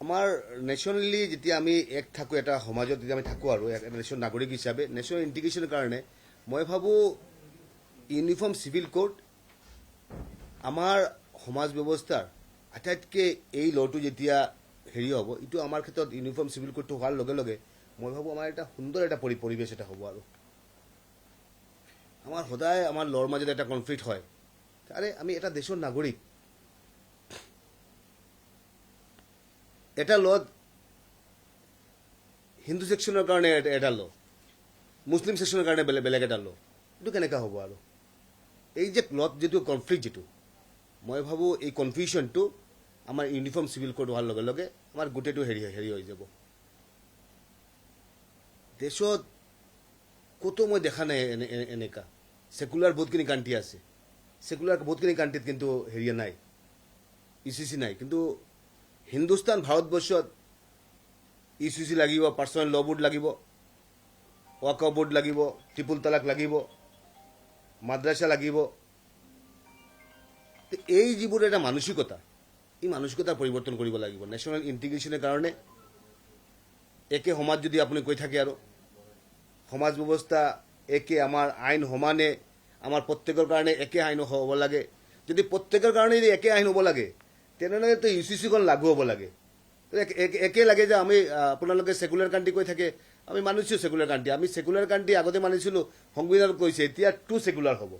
আমাৰ নেশ্যনেলি যেতিয়া আমি এক থাকোঁ এটা সমাজত যেতিয়া আমি থাকোঁ আৰু এটা নেশ্যন নাগৰিক হিচাপে নেশ্যনেল ইণ্টিগ্ৰেশ্যনৰ কাৰণে মই ভাবোঁ ইউনিফৰ্ম চিভিল কোড আমাৰ সমাজ ব্যৱস্থাৰ আটাইতকৈ এই ল'টো যেতিয়া হেৰি হ'ব এইটো আমাৰ ক্ষেত্ৰত ইউনিফৰ্ম চিভিল কোডটো হোৱাৰ লগে লগে মই ভাবোঁ আমাৰ এটা সুন্দৰ এটা পৰিৱেশ এটা হ'ব আৰু আমাৰ সদায় আমাৰ ল'ৰ মাজত এটা কনফ্লিক্ট হয় আৰে আমি এটা দেশৰ নাগৰিক এটা ল'ত হিন্দু ছেকশ্যনৰ কাৰণে এটা ল' মুছলিম ছেকশ্যনৰ কাৰণে বেলেগ এটা ল' এইটো কেনেকৈ হ'ব আৰু এই যে ল'ত যিটো কনফ্লিক্ট যিটো মই ভাবোঁ এই কনফিউশ্যনটো আমাৰ ইউনিফৰ্ম চিভিল কোড হোৱাৰ লগে লগে আমাৰ গোটেইটো হেৰি হৈ যাব দেশত ক'তো মই দেখা নাই এনেকা ছেকুলাৰ বহুতখিনি কাণ্ট্ৰি আছে ছেকুলাৰ বহুতখিনি কাণ্ট্ৰিত কিন্তু হেৰিয়া নাই ইউচিচি নাই কিন্তু হিন্দুস্তান ভাৰতবৰ্ষত ইউচিচি লাগিব পাৰ্চনেল ল' বোৰ্ড লাগিব ৱাকফ বোৰ্ড লাগিব ট্ৰিপুল তালাক লাগিব মাদ্ৰাছা লাগিব এই যিবোৰ এটা মানসিকতা এই মানসিকতাৰ পৰিৱৰ্তন কৰিব লাগিব নেশ্যনেল ইণ্টিগ্ৰেশ্যনৰ কাৰণে একে সমাজ যদি আপুনি কৈ থাকে আৰু সমাজ ব্যৱস্থা একে আমাৰ আইন সমানে আমাৰ প্ৰত্যেকৰ কাৰণে একে আইন হ'ব লাগে যদি প্ৰত্যেকৰ কাৰণে যদি একে আইন হ'ব লাগে তেনেহ'লেতো ইউচিচিখন লাগু হ'ব লাগে একে লাগে যে আমি আপোনালোকে ছেকুলাৰ কাণ্ট্ৰি কৈ থাকে আমি মানিছোঁ ছেকুলাৰ কাণ্ট্ৰি আমি ছেকুলাৰ কাণ্ট্ৰি আগতে মানিছিলোঁ সংবিধানত কৈছে এতিয়া টু ছেকুলাৰ হ'ব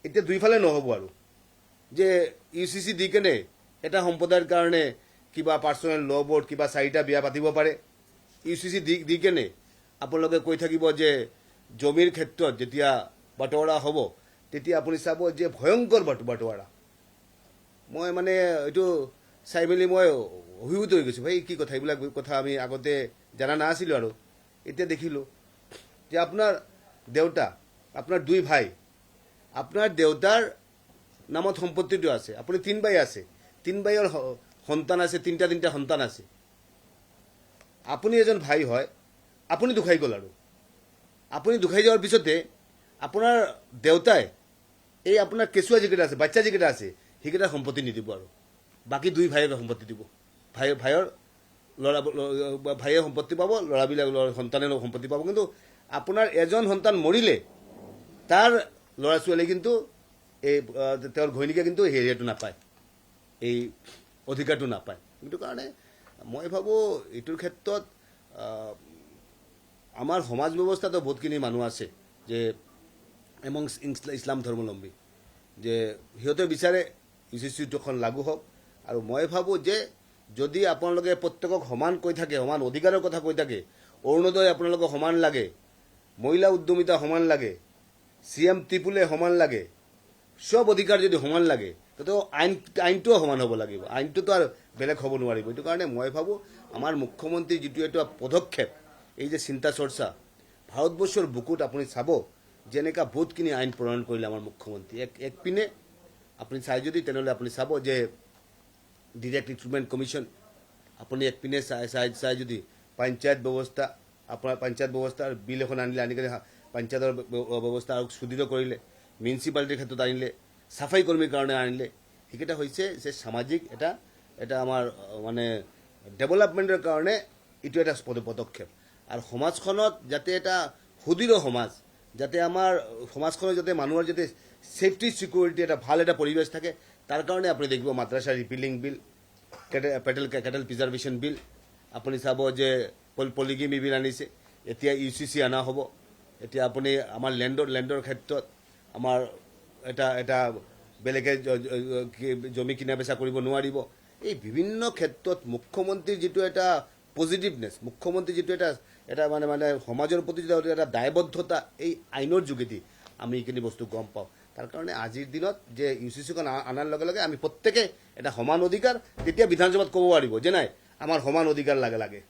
এতিয়া দুইফালে নহ'ব আৰু যে ইউচিচি দি কেনে এটা সম্প্ৰদায়ৰ কাৰণে কিবা পাৰ্চনেল ল' বৰ্ড কিবা 4টা বিয়া পাতিব পাৰে ইউচিচি দি কেনে আপোনালোকে কৈ থাকিব যে জমিৰ ক্ষেত্ৰত যেতিয়া বাটোৱাৰা হ'ব তেতিয়া আপুনি চাব যে ভয়ংকৰ বাটোৱাৰা মই মানে এইটো চাই মেলি মই অভিভূত হৈ গৈছোঁ ভাই কি কথা এইবিলাক কথা আমি আগতে জনা নাছিলোঁ আৰু এতিয়া দেখিলোঁ যে আপোনাৰ দেউতা আপোনাৰ 2 ভাই আপোনাৰ দেউতাৰ নামত সম্পত্তিটো আছে আপুনি 3 ভাই আছে 3 ভাইৰ সন্তান আছে 3টা সন্তান আছে আপুনি এজন ভাই হয় আপুনি দুখাই গ'ল আৰু আপুনি দুখাই যোৱাৰ পিছতে আপোনাৰ দেউতাই এই আপোনাৰ কেঁচুৱা যিকেইটা আছে বাচ্চা যিকেইটা আছে সেইকেইটাৰ সম্পত্তি নিদিব আৰু বাকী 2 ভাইৰ সম্পত্তি দিব ভাইয়ে সম্পত্তি পাব ল'ৰাবিলাক সন্তানে সম্পত্তি পাব কিন্তু আপোনাৰ এজন সন্তান মৰিলে তাৰ ল'ৰা ছোৱালী কিন্তু এই তেওঁৰ ঘৈণীকে কিন্তু হেৰিটো নাপায় এই অধিকাৰটো নাপায় সেইটো কাৰণে মই ভাবোঁ এইটোৰ ক্ষেত্ৰত আমাৰ সমাজ ব্যৱস্থাতো বহুতখিনি মানুহ আছে যে এমং ইছলাম ধৰ্মাৱলম্বী যে সিহঁতে বিচাৰে ইউচিচিখন লাগু হওক আৰু মই ভাবোঁ যে যদি আপোনালোকে প্ৰত্যেকক সমান কৈ থাকে সমান অধিকাৰৰ কথা কৈ থাকে অৰুণোদয় আপোনালোকক সমান লাগে মহিলা উদ্যমিতা সমান লাগে CM ত্ৰিপুলে সমান লাগে সব অধিকাৰ যদি সমান লাগে তো আইনটোও সমান হ'ব লাগিব আইনটোতো আৰু বেলেগ হ'ব নোৱাৰিব এইটো কাৰণে মই ভাবোঁ আমাৰ মুখ্যমন্ত্ৰীৰ যিটো এটা পদক্ষেপ এই যে চিন্তা চৰ্চা ভাৰতবৰ্ষৰ বুকুত আপুনি চাব যেনেকা বহুতখিনি আইন প্ৰণয়ন কৰিলে আমাৰ মুখ্যমন্ত্ৰী একপিনে আপুনি চাই যদি তেনেহ'লে আপুনি চাব যে ডিৰেক্ট ৰিক্ৰুটমেণ্ট কমিশ্যন আপুনি একপিনে চাই যদি পঞ্চায়ত ব্যৱস্থা আপোনাৰ পঞ্চায়ত ব্যৱস্থাৰ বিল এখন আনি কিনে পঞ্চায়তৰ ব্যৱস্থা আৰু সুদৃঢ় কৰিলে মিউনিচিপালিটিৰ ক্ষেত্ৰত আনিলে চাফাই কৰ্মীৰ কাৰণে আনিলে সেইকেইটা হৈছে যে সামাজিক এটা আমাৰ মানে ডেভেলপমেণ্টৰ কাৰণে এইটো এটা পদক্ষেপ আৰু সমাজখনত যাতে এটা সুদৃঢ় সমাজ যাতে আমাৰ সমাজখনত যাতে মানুহৰ যাতে ছেফটি ছিকিউৰিটি এটা ভাল এটা পৰিৱেশ থাকে তাৰ কাৰণে আপুনি দেখিব মাদ্ৰাছা ৰিপিলিং বিল কেটেল প্ৰিজাৰ্ভেশ্যন বিল আপুনি চাব যে পলিগেমি বিল আনিছে এতিয়া ইউচিচি অনা হ'ব এতিয়া আপুনি আমাৰ লেণ্ডৰ ক্ষেত্ৰত আমাৰ এটা বেলেগে জমি কিনা বেচা কৰিব নোৱাৰিব এই বিভিন্ন ক্ষেত্ৰত মুখ্যমন্ত্ৰীৰ যিটো এটা পজিটিভনেছ মুখ্যমন্ত্ৰীৰ যিটো এটা মানে সমাজৰ প্ৰতি এটা দায়বদ্ধতা এই আইনৰ যোগেদি আমি এইখিনি বস্তু গম পাওঁ তাৰ কাৰণে আজিৰ দিনত যে ইউচিচিখন অনাৰ লগে লগে আমি প্ৰত্যেকে এটা সমান অধিকাৰ তেতিয়া বিধানসভাত ক'ব পাৰিব যে নাই আমাৰ সমান অধিকাৰ লাগে